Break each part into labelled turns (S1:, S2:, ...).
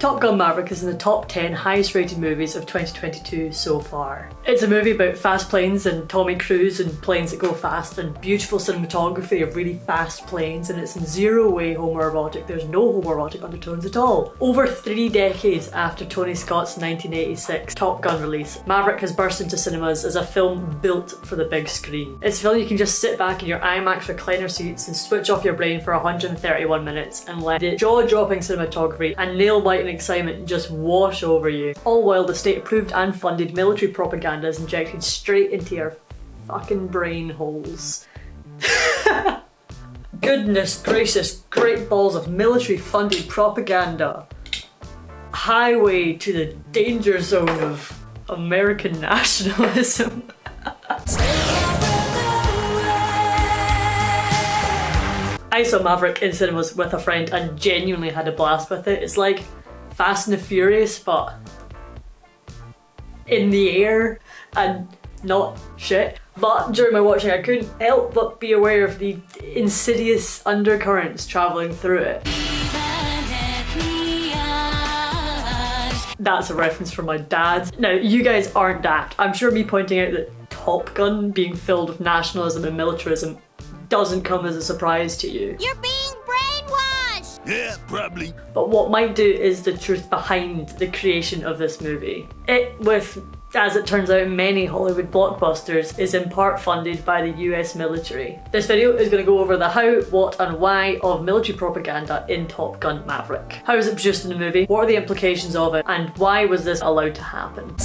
S1: Top Gun Maverick is in the top 10 highest rated movies of 2022 so far. It's a movie about fast planes and Tommy Cruise and planes that go fast and beautiful cinematography of really fast planes, and it's in zero way homoerotic. There's no homoerotic undertones at all. Over 3 decades after Tony Scott's 1986 Top Gun release, Maverick has burst into cinemas as a film built for the big screen. It's a film you can just sit back in your IMAX recliner seats and switch off your brain for 131 minutes and let the jaw-dropping cinematography and nail-biting excitement just wash over you. All while the state-approved and funded military propaganda is injected straight into your fucking brain holes. Goodness gracious, great balls of military-funded propaganda. Highway to the danger zone of American nationalism. I saw Maverick in cinemas with a friend and genuinely had a blast with it. It's like Fast and the Furious, but in the air and not shit. But during my watching, I couldn't help but be aware of the insidious undercurrents travelling through it. That's a reference from my dad. Now, you guys aren't daft. I'm sure me pointing out that Top Gun being filled with nationalism and militarism doesn't come as a surprise to you.
S2: You're being brainwashed!
S3: Yeah, probably.
S1: But what might do is the truth behind the creation of this movie. It, with, as it turns out, many Hollywood blockbusters, is in part funded by the US military. This video is going to go over the how, what and why of military propaganda in Top Gun Maverick. How is it produced in the movie? What are the implications of it? And why was this allowed to happen?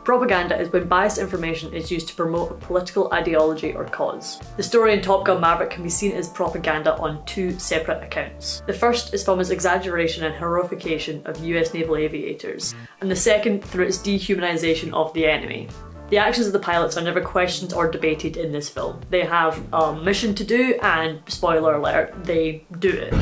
S1: Propaganda is when biased information is used to promote a political ideology or cause. The story in Top Gun Maverick can be seen as propaganda on 2 separate accounts. The first is from its exaggeration and horrification of US naval aviators, and the second through its dehumanization of the enemy. The actions of the pilots are never questioned or debated in this film. They have a mission to do, and spoiler alert, they do it.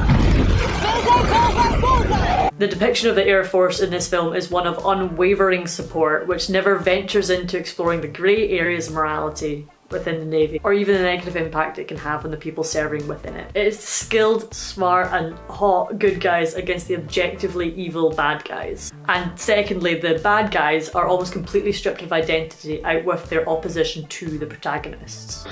S1: The depiction of the Air Force in this film is one of unwavering support, which never ventures into exploring the grey areas of morality within the Navy, or even the negative impact it can have on the people serving within it. It is skilled, smart and hot good guys against the objectively evil bad guys. And secondly, the bad guys are almost completely stripped of identity out with their opposition to the protagonists.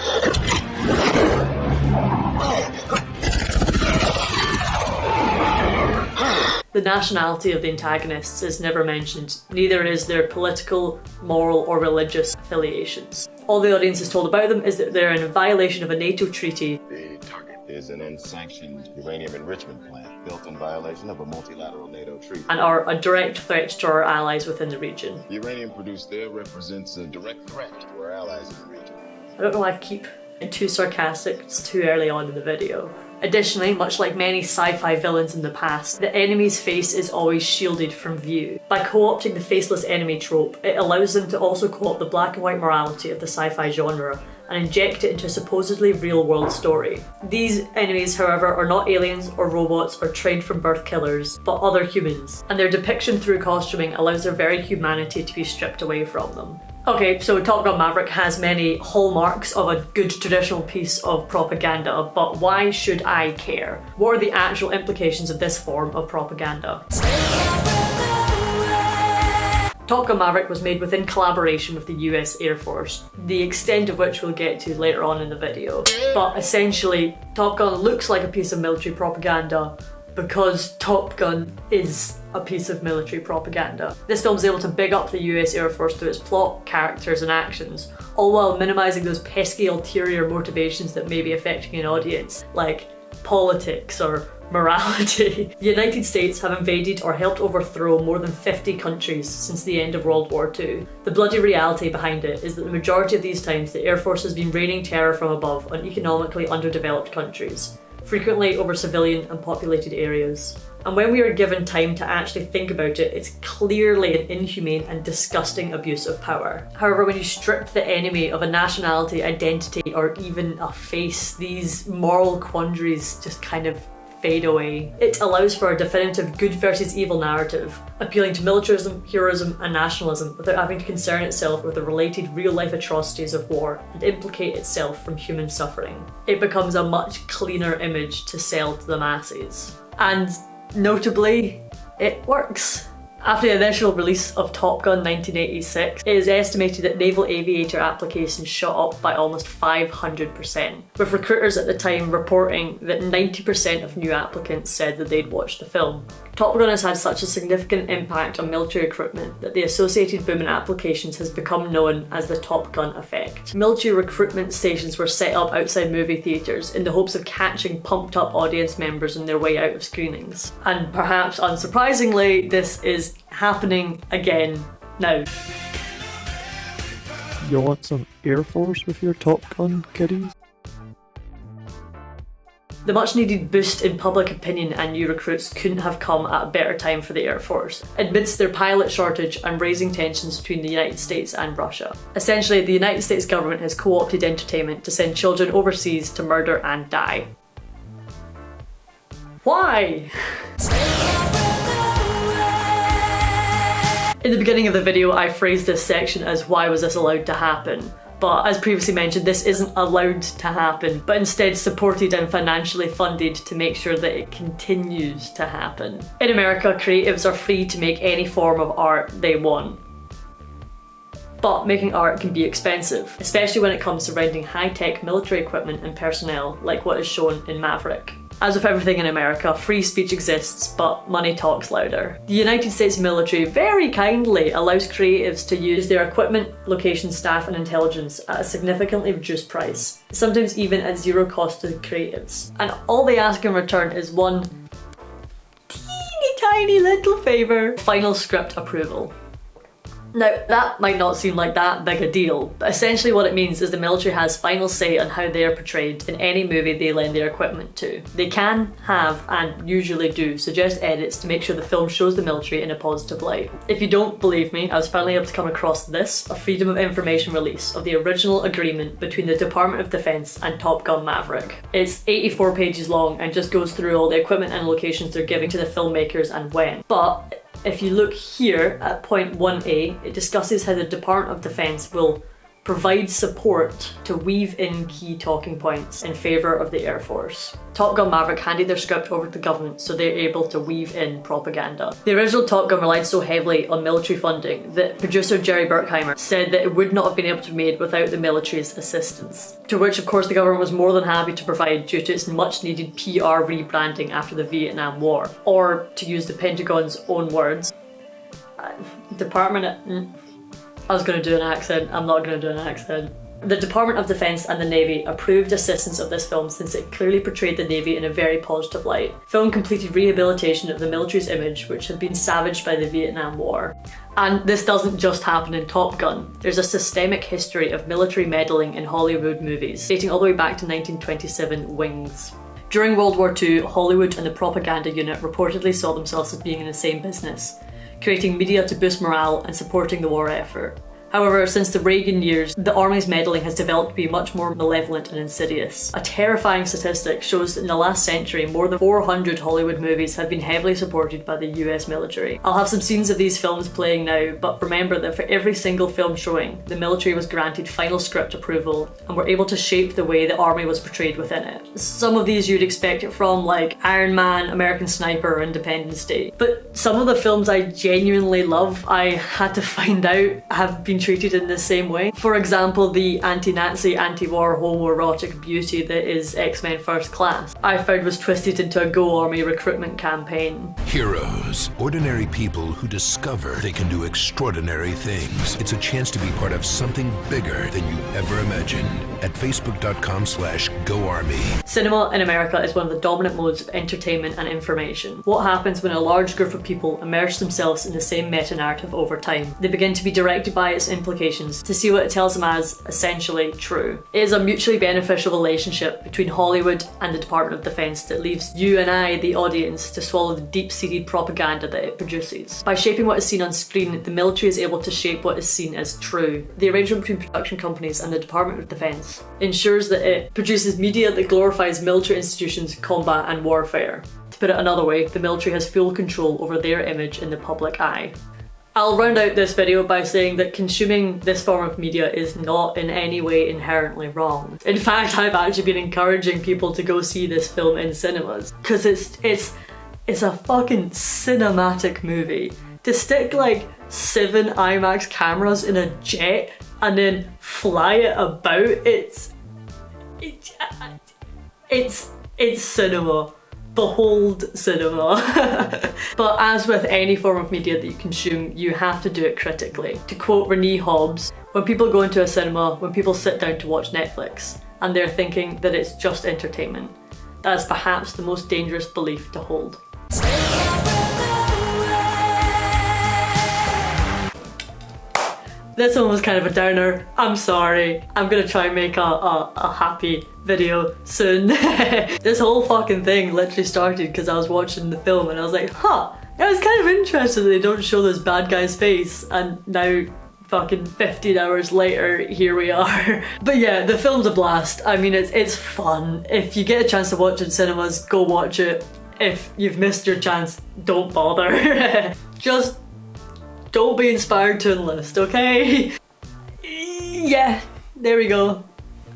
S1: The nationality of the antagonists is never mentioned, neither is their political, moral or religious affiliations. All the audience is told about them is that they're in violation of a NATO treaty.
S4: The target is an unsanctioned uranium enrichment plant built in violation of a multilateral NATO treaty.
S1: And are a direct threat to our allies within the region.
S4: The uranium produced there represents a direct threat to our allies in the region.
S1: I don't know why I keep it too sarcastic, it's too early on in the video. Additionally, much like many sci-fi villains in the past, the enemy's face is always shielded from view. By co-opting the faceless enemy trope, it allows them to also co-opt the black and white morality of the sci-fi genre and inject it into a supposedly real-world story. These enemies, however, are not aliens or robots or trained from birth killers, but other humans, and their depiction through costuming allows their very humanity to be stripped away from them. Okay, so Top Gun Maverick has many hallmarks of a good traditional piece of propaganda, but why should I care? What are the actual implications of this form of propaganda? Top Gun Maverick was made within collaboration with the US Air Force, the extent of which we'll get to later on in the video. But essentially, Top Gun looks like a piece of military propaganda because Top Gun is a piece of military propaganda. This film's able to big up the US Air Force through its plot, characters and actions, all while minimising those pesky ulterior motivations that may be affecting an audience, like politics or morality. The United States have invaded or helped overthrow more than 50 countries since the end of World War II. The bloody reality behind it is that the majority of these times the Air Force has been raining terror from above on economically underdeveloped countries, frequently over civilian and populated areas. And when we are given time to actually think about it, it's clearly an inhumane and disgusting abuse of power. However, when you strip the enemy of a nationality, identity, or even a face, these moral quandaries just kind of fade away. It allows for a definitive good versus evil narrative, appealing to militarism, heroism, and nationalism without having to concern itself with the related real-life atrocities of war and implicate itself from human suffering. It becomes a much cleaner image to sell to the masses. And notably, it works. After the initial release of Top Gun 1986, it is estimated that naval aviator applications shot up by almost 500%, with recruiters at the time reporting that 90% of new applicants said that they'd watched the film. Top Gun has had such a significant impact on military recruitment that the associated boom in applications has become known as the Top Gun effect. Military recruitment stations were set up outside movie theatres in the hopes of catching pumped up audience members on their way out of screenings. And perhaps unsurprisingly, this is happening again now.
S3: You want some Air Force with your Top Gun, kiddies?
S1: The much needed boost in public opinion and new recruits couldn't have come at a better time for the Air Force, amidst their pilot shortage and raising tensions between the United States and Russia. Essentially, the United States government has co-opted entertainment to send children overseas to murder and die. Why? In the beginning of the video, I phrased this section as "why was this allowed to happen?" But as previously mentioned, this isn't allowed to happen, but instead supported and financially funded to make sure that it continues to happen. In America, creatives are free to make any form of art they want. But making art can be expensive, especially when it comes to renting high-tech military equipment and personnel, like what is shown in Maverick. As with everything in America, free speech exists, but money talks louder. The United States military very kindly allows creatives to use their equipment, location, staff, and intelligence at a significantly reduced price, sometimes even at zero cost to the creatives. And all they ask in return is one teeny tiny little favour: final script approval. Now, that might not seem like that big a deal, but essentially what it means is the military has final say on how they are portrayed in any movie they lend their equipment to. They can, have, and usually do suggest edits to make sure the film shows the military in a positive light. If you don't believe me, I was finally able to come across this, a Freedom of Information release of the original agreement between the Department of Defense and Top Gun Maverick. It's 84 pages long and just goes through all the equipment and locations they're giving to the filmmakers and when. But if you look here at point 1A, it discusses how the Department of Defense will provide support to weave in key talking points in favour of the Air Force. Top Gun Maverick handed their script over to the government so they're able to weave in propaganda. The original Top Gun relied so heavily on military funding that producer Jerry Bruckheimer said that it would not have been able to be made without the military's assistance. To which of course the government was more than happy to provide due to its much needed PR rebranding after the Vietnam War. Or, to use the Pentagon's own words, I was going to do an accent, I'm not going to do an accent. The Department of Defense and the Navy approved assistance of this film since it clearly portrayed the Navy in a very positive light. Film completed rehabilitation of the military's image, which had been savaged by the Vietnam War. And this doesn't just happen in Top Gun. There's a systemic history of military meddling in Hollywood movies, dating all the way back to 1927 Wings. During World War II, Hollywood and the propaganda unit reportedly saw themselves as being in the same business, creating media to boost morale and supporting the war effort. However, since the Reagan years, the Army's meddling has developed to be much more malevolent and insidious. A terrifying statistic shows that in the last century, more than 400 Hollywood movies have been heavily supported by the US military. I'll have some scenes of these films playing now, but remember that for every single film showing, the military was granted final script approval and were able to shape the way the Army was portrayed within it. Some of these you'd expect it from, like Iron Man, American Sniper, or Independence Day. But some of the films I genuinely love, I had to find out, have been treated in the same way. For example, the anti-Nazi, anti-war, homoerotic beauty that is X-Men First Class, I found was twisted into a Go Army recruitment campaign.
S5: Heroes, ordinary people who discover they can do extraordinary things. It's a chance to be part of something bigger than you ever imagined at facebook.com/GoArmy.
S1: Cinema in America is one of the dominant modes of entertainment and information. What happens when a large group of people immerse themselves in the same meta-narrative over time? They begin to be directed by it, in-depth implications to see what it tells them as essentially true. It is a mutually beneficial relationship between Hollywood and the Department of Defense that leaves you and I, the audience, to swallow the deep-seated propaganda that it produces. By shaping what is seen on screen, the military is able to shape what is seen as true. The arrangement between production companies and the Department of Defense ensures that it produces media that glorifies military institutions, combat and warfare. To put it another way, the military has full control over their image in the public eye. I'll round out this video by saying that consuming this form of media is not in any way inherently wrong. In fact, I've actually been encouraging people to go see this film in cinemas, because it's a fucking cinematic movie. To stick like 7 IMAX cameras in a jet and then fly it about, it's cinema. Behold cinema. But as with any form of media that you consume, you have to do it critically. To quote Renee Hobbs, when people go into a cinema, when people sit down to watch Netflix, and they're thinking that it's just entertainment, that is perhaps the most dangerous belief to hold. This one was kind of a downer. I'm sorry. I'm gonna try and make a happy video soon. This whole fucking thing literally started because I was watching the film and I was like, huh, I was kind of interested that they don't show this bad guy's face, and now fucking 15 hours later, here we are. But yeah, the film's a blast. I mean, it's fun. If you get a chance to watch it in cinemas, go watch it. If you've missed your chance, don't bother. Just don't be inspired to enlist, okay? Yeah, there we go.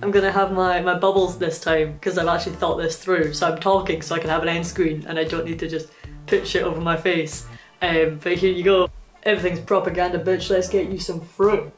S1: I'm gonna have my bubbles this time because I've actually thought this through. So I'm talking so I can have an end screen and I don't need to just put shit over my face. But here you go. Everything's propaganda, bitch. Let's get you some fruit.